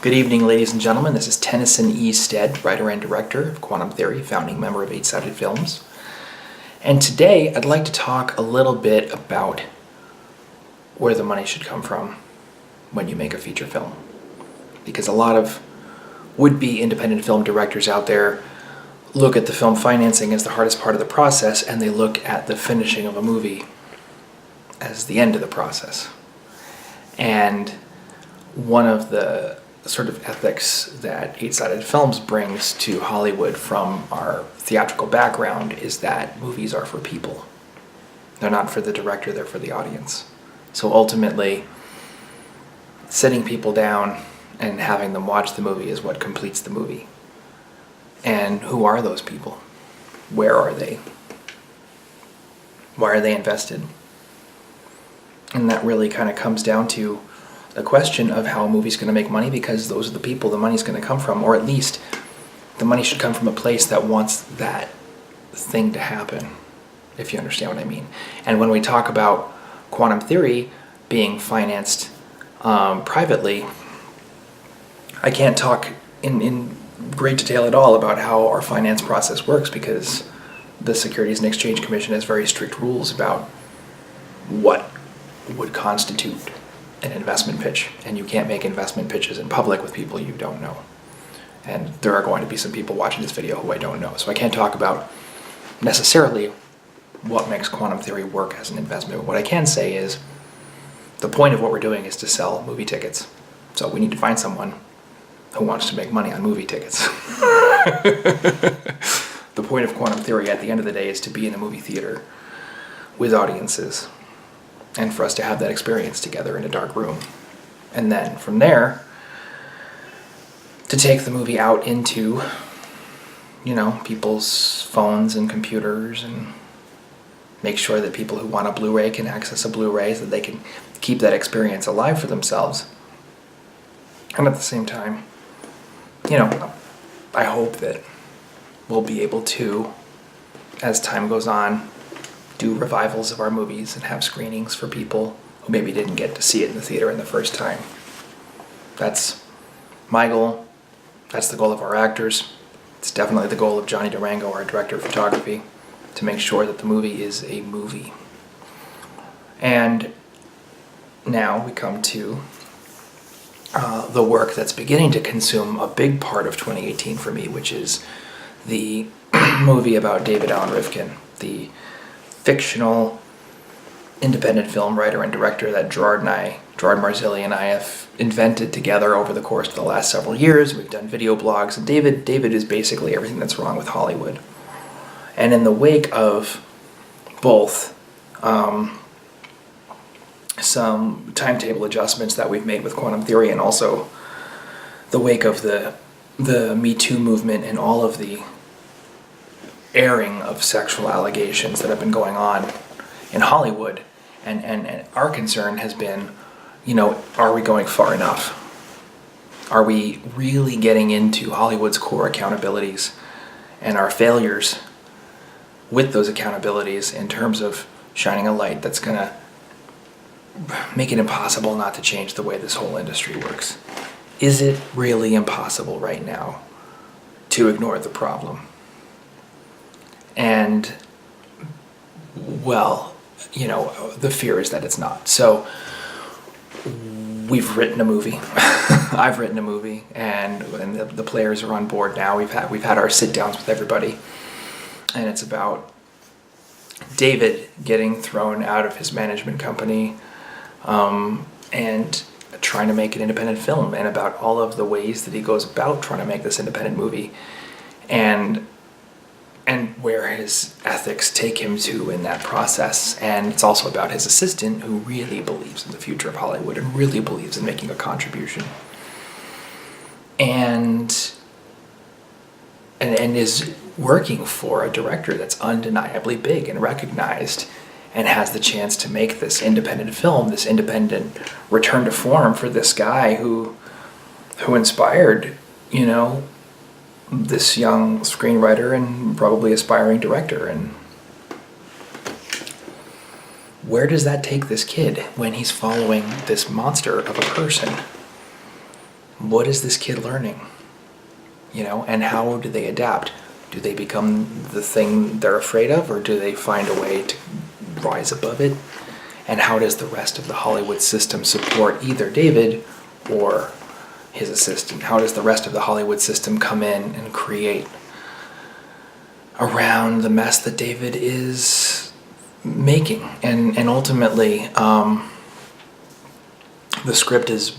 Good evening, ladies and gentlemen. This is Tennyson E Stead, writer and director of Quantum Theory, founding member of Eight Sided Films. And today I'd like to talk a little bit about where the money should come from when you make a feature film. Because a lot of would-be independent film directors out there look at the film financing as the hardest part of the process, and they look at the finishing of a movie as the end of the process. And one of the sort of ethics that Eight Sided Films brings to Hollywood from our theatrical background is that movies are for people. They're not for the director, they're for the audience. So ultimately, sitting people down and having them watch the movie is what completes the movie. And who are those people? Where are they? Why are they invested? And that really kind of comes down to the question of how a movie's going to make money, because those are the people the money's going to come from, or at least the money should come from a place that wants that thing to happen, if you understand what I mean. And when we talk about Quantum Theory being financed privately, I can't talk in great detail at all about how our finance process works, because the Securities and Exchange Commission has very strict rules about what would constitute an investment pitch, and you can't make investment pitches in public with people you don't know. And there are going to be some people watching this video who I don't know, so I can't talk about necessarily what makes Quantum Theory work as an investment. What I can say is the point of what we're doing is to sell movie tickets. So we need to find someone who wants to make money on movie tickets. The point of Quantum Theory at the end of the day is to be in a movie theater with audiences, and for us to have that experience together in a dark room. And then from there, to take the movie out into, people's phones and computers, and make sure that people who want a Blu-ray can access a Blu-ray so that they can keep that experience alive for themselves. And at the same time, I hope that we'll be able to, as time goes on, do revivals of our movies and have screenings for people who maybe didn't get to see it in the theater in the first time. That's my goal. That's the goal of our actors. It's definitely the goal of Johnny Durango, our director of photography, to make sure that the movie is a movie. And now we come to the work that's beginning to consume a big part of 2018 for me, which is the movie about David Alan Rifkin, the fictional independent film writer and director that Gerard Marzilli and I have invented together over the course of the last several years. We've done video blogs, and David is basically everything that's wrong with Hollywood. And in the wake of both some timetable adjustments that we've made with Quantum Theory, and also the wake of the Me Too movement and all of the airing of sexual allegations that have been going on in Hollywood, and our concern has been, are we going far enough? Are we really getting into Hollywood's core accountabilities and our failures with those accountabilities in terms of shining a light that's going to make it impossible not to change the way this whole industry works? Is it really impossible right now to ignore the problem? And, well, the fear is that it's not. So we've written a movie. I've written a movie, and the players are on board now. We've had our sit-downs with everybody, and it's about David getting thrown out of his management company and trying to make an independent film, and about all of the ways that he goes about trying to make this independent movie, and where his ethics take him to in that process. And it's also about his assistant, who really believes in the future of Hollywood and really believes in making a contribution, and is working for a director that's undeniably big and recognized, and has the chance to make this independent film, this independent return to form for this guy who inspired, this young screenwriter and probably aspiring director. And where does that take this kid when he's following this monster of a person? what is this kid learning? You know, and how do they adapt? Do they become the thing they're afraid of, or do they find a way to rise above it? And how does the rest of the Hollywood system support either David or his assistant? How does the rest of the Hollywood system come in and create around the mess that David is making? And ultimately, the script is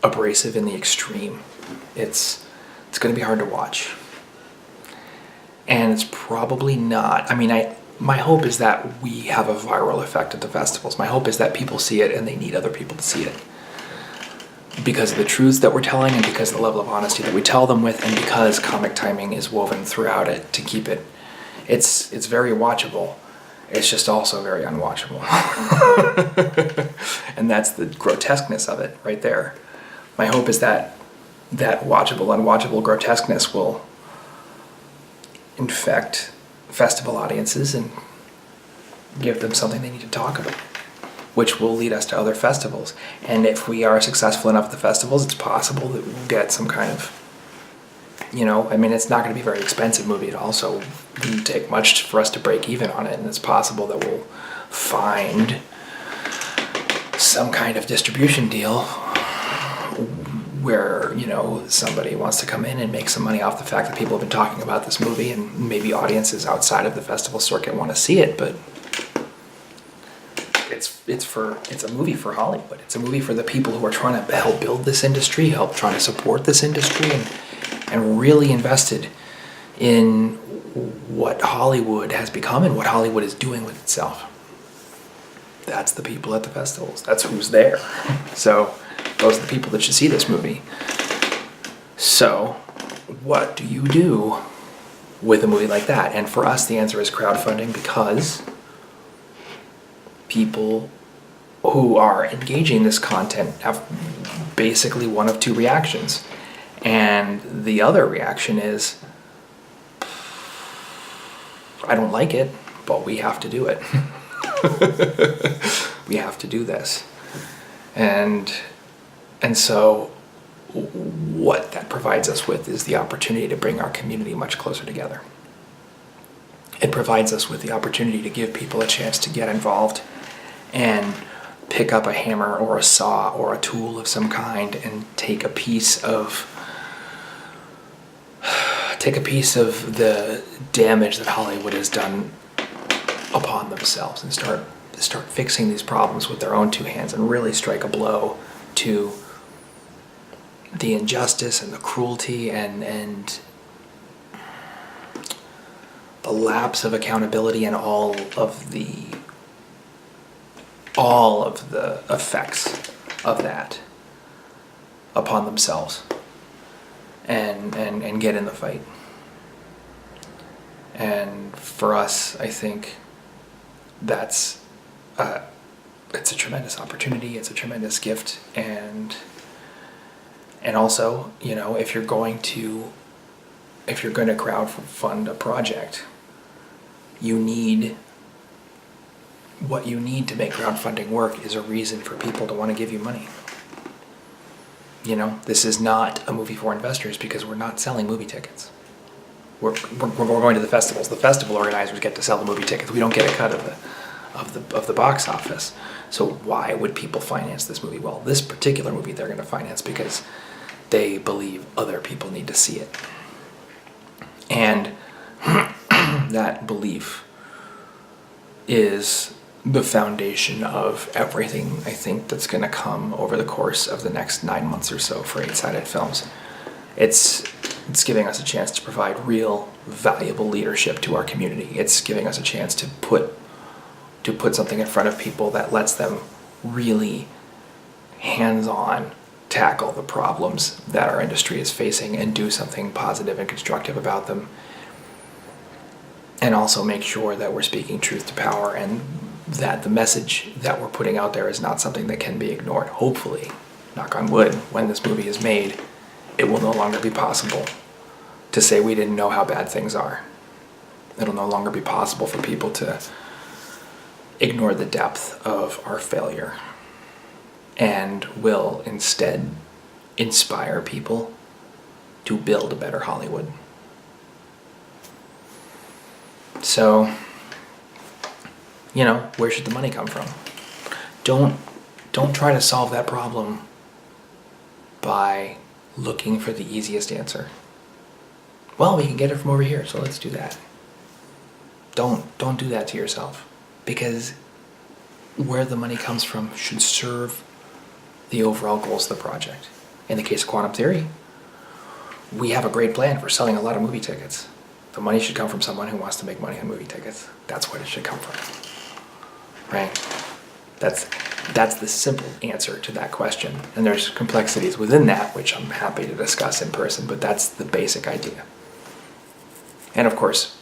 abrasive in the extreme. It's going to be hard to watch. And it's probably not. I mean, my hope is that we have a viral effect at the festivals. My hope is that people see it and they need other people to see it. Because of the truths that we're telling, and because of the level of honesty that we tell them with, and because comic timing is woven throughout it to keep it. It's very watchable. It's just also very unwatchable. And that's the grotesqueness of it right there. My hope is that watchable, unwatchable grotesqueness will infect festival audiences and give them something they need to talk about, which will lead us to other festivals. And if we are successful enough at the festivals, it's possible that we'll get some kind of, you know, I mean, it's not going to be a very expensive movie at all, so it wouldn't take much for us to break even on it, and it's possible that we'll find some kind of distribution deal where, you know, somebody wants to come in and make some money off the fact that people have been talking about this movie, and maybe audiences outside of the festival circuit want to see it, but it's a movie for Hollywood. It's a movie for the people who are trying to help build this industry, trying to support this industry, and really invested in what Hollywood has become and what Hollywood is doing with itself. That's the people at the festivals. That's who's there. So those are the people that should see this movie. So what do you do with a movie like that? And for us, the answer is crowdfunding, because people who are engaging this content have basically one of two reactions. And the other reaction is, I don't like it, but we have to do it. We have to do this. And so what that provides us with is the opportunity to bring our community much closer together. It provides us with the opportunity to give people a chance to get involved and pick up a hammer or a saw or a tool of some kind and take a piece of the damage that Hollywood has done upon themselves, and start fixing these problems with their own two hands, and really strike a blow to the injustice and the cruelty and the lapse of accountability and all of the effects of that upon themselves, and get in the fight. And for us, I think that's it's a tremendous opportunity. It's a tremendous gift, and also, you know, if you're going to crowdfund a project, what you need to make crowdfunding work is a reason for people to want to give you money. You know, this is not a movie for investors, because we're not selling movie tickets. We're going to the festivals. The festival organizers get to sell the movie tickets. We don't get a cut of the box office. So why would people finance this movie? Well, this particular movie they're going to finance because they believe other people need to see it. And that belief is the foundation of everything, I think, that's going to come over the course of the next 9 months or so for 8-Sided Films. It's giving us a chance to provide real, valuable leadership to our community. It's giving us a chance to put something in front of people that lets them really hands-on tackle the problems that our industry is facing and do something positive and constructive about them. And also make sure that we're speaking truth to power, and that the message that we're putting out there is not something that can be ignored. Hopefully, knock on wood, when this movie is made, it will no longer be possible to say we didn't know how bad things are. It'll no longer be possible for people to ignore the depth of our failure, and will instead inspire people to build a better Hollywood. So, where should the money come from? Don't try to solve that problem by looking for the easiest answer. Well, we can get it from over here, so let's do that. Don't do that to yourself, because where the money comes from should serve the overall goals of the project. In the case of quantum theory, we have a great plan for selling a lot of movie tickets. The money should come from someone who wants to make money on movie tickets. That's what it should come from, right? That's the simple answer to that question. And there's complexities within that, which I'm happy to discuss in person, but that's the basic idea. And of course,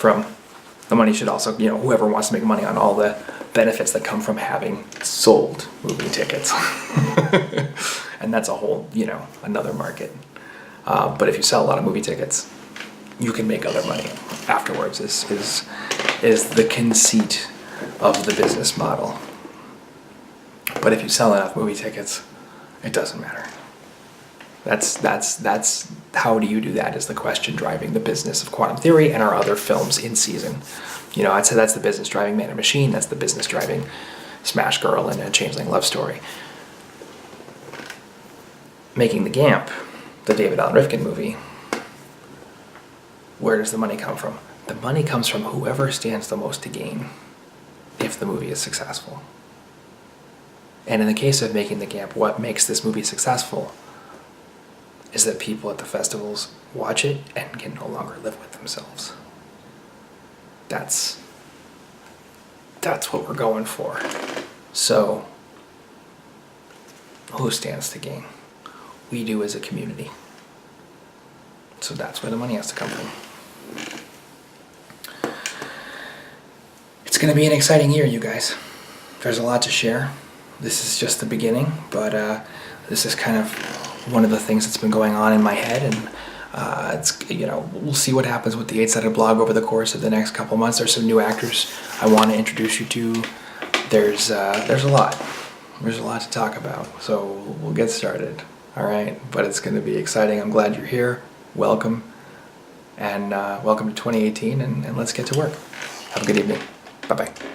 the money should also, whoever wants to make money on all the benefits that come from having sold movie tickets. And that's a whole, another market. But if you sell a lot of movie tickets, you can make other money afterwards, is the conceit of the business model. But if you sell enough movie tickets, it doesn't matter. That's how do you do that is the question driving the business of quantum theory and our other films in season. I'd say that's the business driving Man and Machine. That's the business driving Smash Girl and A Changeling Love Story. Making the Gamp, the David Allen Rifkin movie, where does the money come from? The money comes from whoever stands the most to gain if the movie is successful. And in the case of Making the Gamp, what makes this movie successful is that people at the festivals watch it and can no longer live with themselves. That's what we're going for. So, who stands to gain? We do as a community. So that's where the money has to come from. It's going to be an exciting year, you guys. There's a lot to share. This is just the beginning, but this is kind of one of the things that's been going on in my head, and we'll see what happens with the 8-sided blog over the course of the next couple months. There's some new actors I want to introduce you to. There's a lot. There's a lot to talk about, so we'll get started. All right, but it's going to be exciting. I'm glad you're here. Welcome, and welcome to 2018, and let's get to work. Have a good evening. Bye-bye.